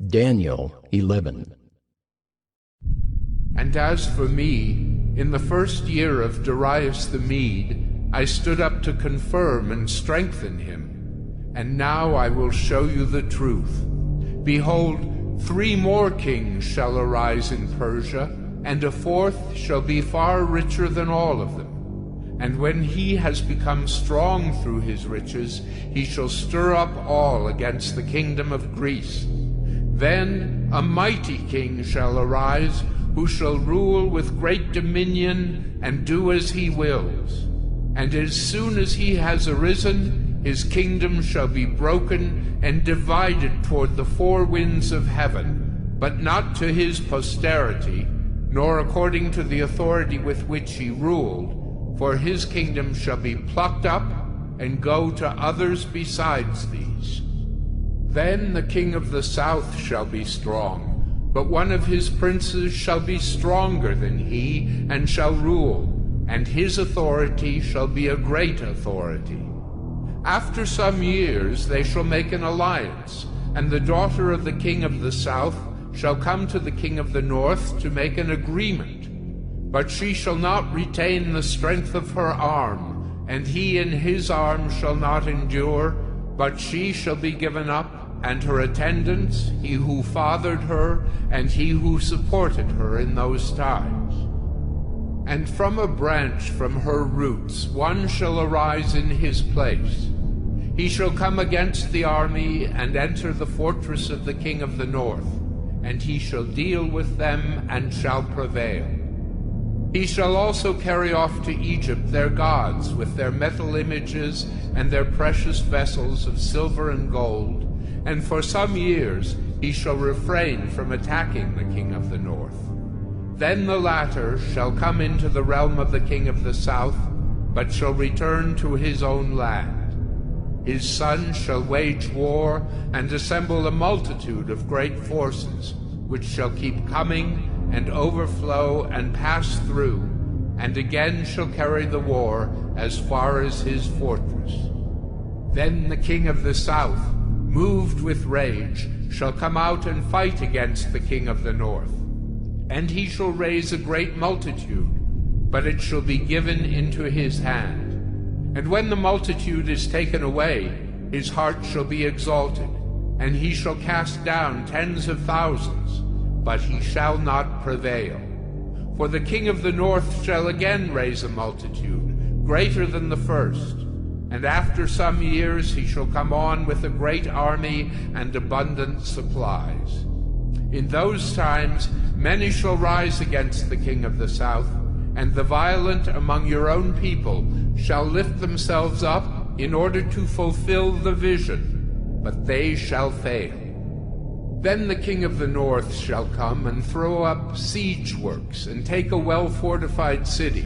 Daniel 11. And as for me, in the first year of Darius the Mede, I stood up to confirm and strengthen him. And now I will show you the truth. Behold, 3 more kings shall arise in Persia, and a 4th shall be far richer than all of them. And when he has become strong through his riches, he shall stir up all against the kingdom of Greece. Then a mighty king shall arise, who shall rule with great dominion and do as he wills. And as soon as he has arisen, his kingdom shall be broken and divided toward the 4 winds of heaven, but not to his posterity, nor according to the authority with which he ruled, for his kingdom shall be plucked up and go to others besides these. Then the king of the south shall be strong, but one of his princes shall be stronger than he, and shall rule, and his authority shall be a great authority. After some years they shall make an alliance, and the daughter of the king of the south shall come to the king of the north to make an agreement. But she shall not retain the strength of her arm, and he in his arm shall not endure, but she shall be given up, and her attendants, he who fathered her, and he who supported her in those times. And from a branch from her roots one shall arise in his place. He shall come against the army, and enter the fortress of the king of the north, and he shall deal with them, and shall prevail. He shall also carry off to Egypt their gods with their metal images and their precious vessels of silver and gold, and for some years he shall refrain from attacking the king of the north. Then the latter shall come into the realm of the king of the south, but shall return to his own land. His son shall wage war and assemble a multitude of great forces, which shall keep coming and overflow and pass through, and again shall carry the war as far as his fortress. Then the king of the south, moved with rage, shall come out and fight against the king of the north. And he shall raise a great multitude, but it shall be given into his hand. And when the multitude is taken away, his heart shall be exalted, and he shall cast down tens of thousands, but he shall not prevail. For the king of the north shall again raise a multitude, greater than the first, and after some years he shall come on with a great army and abundant supplies. In those times many shall rise against the king of the south, and the violent among your own people shall lift themselves up in order to fulfill the vision, but they shall fail. Then the king of the north shall come and throw up siege works and take a well-fortified city.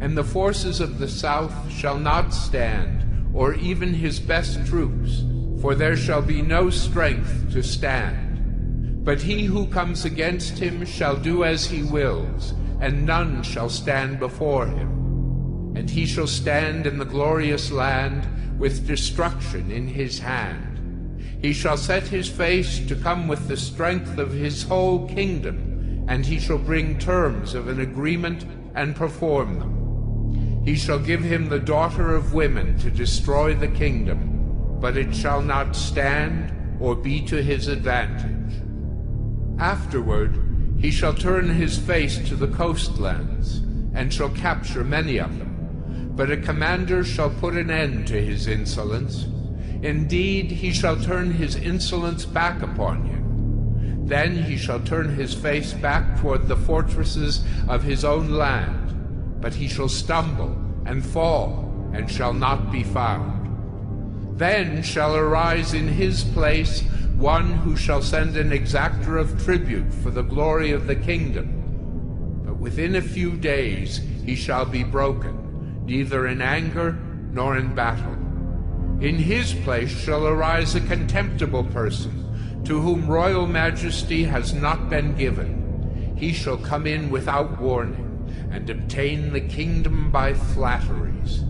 And the forces of the south shall not stand, or even his best troops, for there shall be no strength to stand. But he who comes against him shall do as he wills, and none shall stand before him. And he shall stand in the glorious land with destruction in his hand. He shall set his face to come with the strength of his whole kingdom, and he shall bring terms of an agreement and perform them. He shall give him the daughter of women to destroy the kingdom, but it shall not stand or be to his advantage. Afterward he shall turn his face to the coastlands, and shall capture many of them. But a commander shall put an end to his insolence. Indeed, he shall turn his insolence back upon him. Then he shall turn his face back toward the fortresses of his own land, but he shall stumble and fall, and shall not be found. Then shall arise in his place one who shall send an exactor of tribute for the glory of the kingdom. But within a few days he shall be broken, neither in anger nor in battle. In his place shall arise a contemptible person, to whom royal majesty has not been given. He shall come in without warning, and obtain the kingdom by flatteries.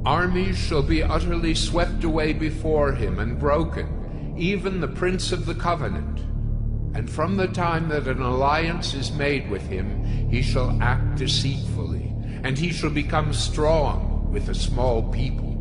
Armies shall be utterly swept away before him and broken. even the Prince of the Covenant. And from the time that an alliance is made with him, he shall act deceitfully, and he shall become strong with a small people.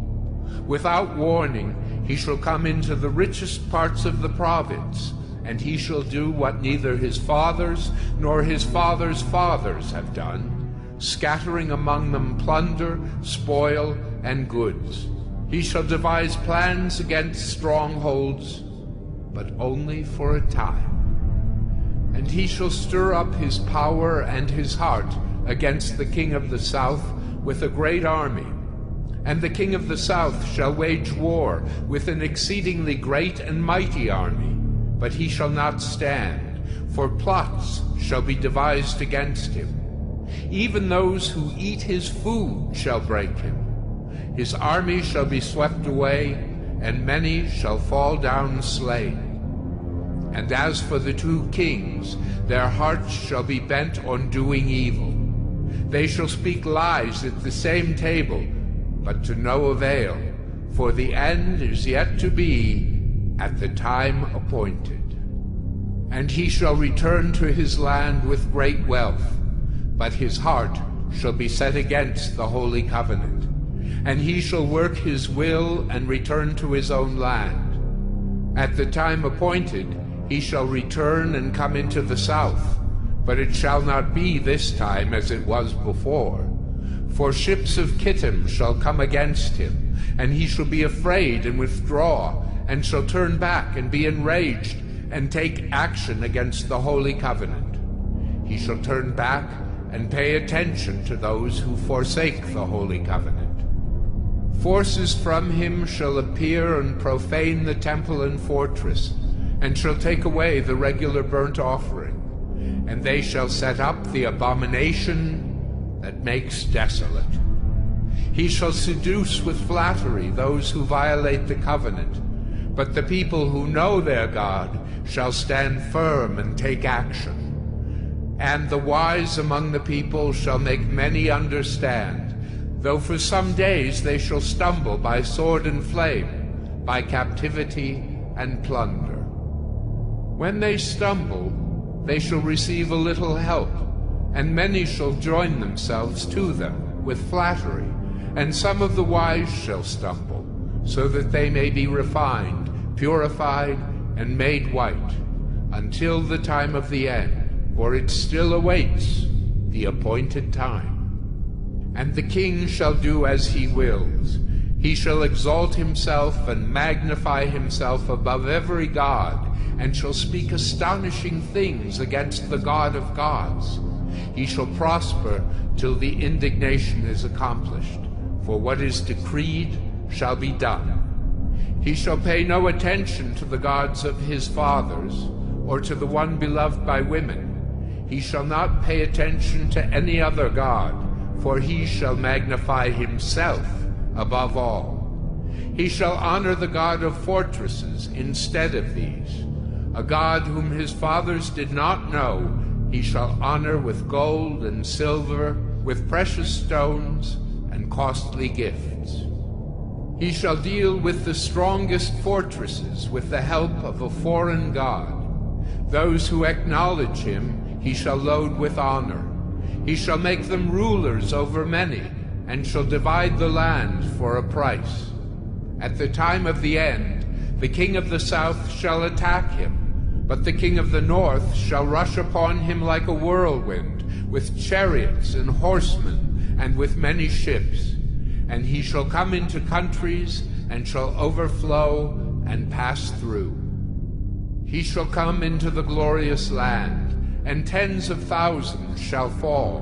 Without warning, he shall come into the richest parts of the province, and he shall do what neither his fathers nor his fathers' fathers have done, scattering among them plunder, spoil, and goods. He shall devise plans against strongholds, but only for a time. And he shall stir up his power and his heart against the king of the south with a great army. And the king of the south shall wage war with an exceedingly great and mighty army, but he shall not stand, for plots shall be devised against him. Even those who eat his food shall break him. His army shall be swept away, and many shall fall down slain. And as for the two kings, their hearts shall be bent on doing evil. They shall speak lies at the same table, but to no avail, for the end is yet to be at the time appointed. And he shall return to his land with great wealth, but his heart shall be set against the holy covenant. And he shall work his will and return to his own land. At the time appointed, he shall return and come into the south, but it shall not be this time as it was before. For ships of Kittim shall come against him, and he shall be afraid and withdraw, and shall turn back and be enraged, and take action against the holy covenant. He shall turn back and pay attention to those who forsake the holy covenant. Forces from him shall appear and profane the temple and fortress, and shall take away the regular burnt offering, and they shall set up the abomination that makes desolate. He shall seduce with flattery those who violate the covenant, but the people who know their God shall stand firm and take action. And the wise among the people shall make many understand, though for some days they shall stumble by sword and flame, by captivity and plunder. When they stumble, they shall receive a little help, and many shall join themselves to them with flattery, and some of the wise shall stumble, so that they may be refined, purified, and made white, until the time of the end, for it still awaits the appointed time. And the king shall do as he wills. He shall exalt himself and magnify himself above every god, and shall speak astonishing things against the God of gods. He shall prosper till the indignation is accomplished, for what is decreed shall be done. He shall pay no attention to the gods of his fathers, or to the one beloved by women. He shall not pay attention to any other god, for he shall magnify himself above all. He shall honor the God of fortresses instead of these. A God whom his fathers did not know, he shall honor with gold and silver, with precious stones and costly gifts. He shall deal with the strongest fortresses with the help of a foreign god. Those who acknowledge him he shall load with honor. He shall make them rulers over many, and shall divide the land for a price. At the time of the end, the king of the south shall attack him, but the king of the north shall rush upon him like a whirlwind, with chariots and horsemen, and with many ships. And he shall come into countries, and shall overflow and pass through. He shall come into the glorious land, and tens of thousands shall fall,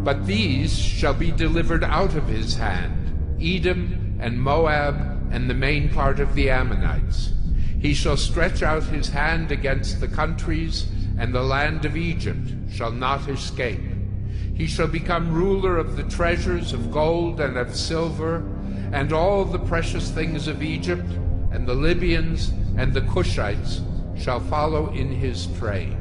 but these shall be delivered out of his hand, Edom and Moab and the main part of the Ammonites. He shall stretch out his hand against the countries, and the land of Egypt shall not escape. He shall become ruler of the treasures of gold and of silver, and all the precious things of Egypt, and the Libyans and the Cushites shall follow in his train.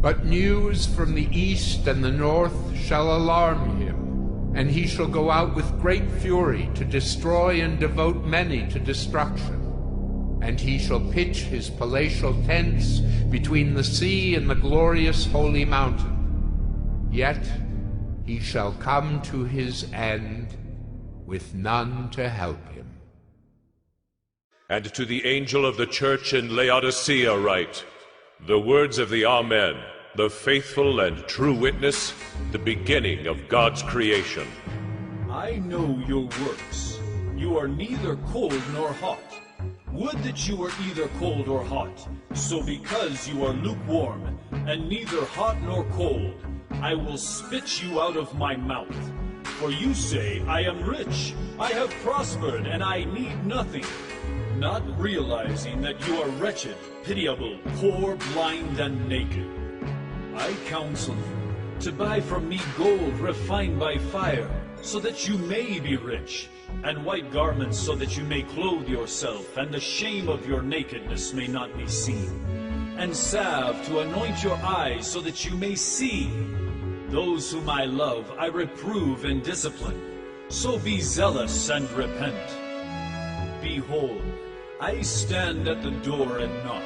But news from the east and the north shall alarm him, and he shall go out with great fury to destroy and devote many to destruction. and he shall pitch his palatial tents between the sea and the glorious holy mountain. Yet he shall come to his end with none to help him. And to the angel of the church in Laodicea write, the words of the Amen, the faithful and true witness, the beginning of God's creation. I know your works. You are neither cold nor hot. Would that you were either cold or hot. So because you are lukewarm, and neither hot nor cold, I will spit you out of my mouth. For you say, I am rich, I have prospered, and I need nothing, not realizing that you are wretched, pitiable, poor, blind, and naked. I counsel you to buy from me gold refined by fire, so that you may be rich, and white garments so that you may clothe yourself, and the shame of your nakedness may not be seen, and salve to anoint your eyes so that you may see. Those whom I love I reprove and discipline, so be zealous and repent. Behold, I stand at the door and knock.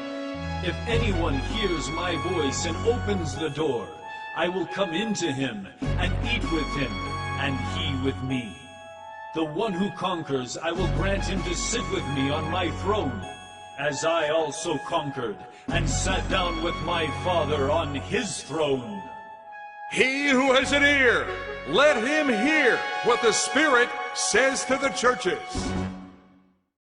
If anyone hears my voice and opens the door, I will come into him and eat with him, and he with me. The one who conquers, I will grant him to sit with me on my throne, as I also conquered and sat down with my Father on his throne. He who has an ear, let him hear what the Spirit says to the churches.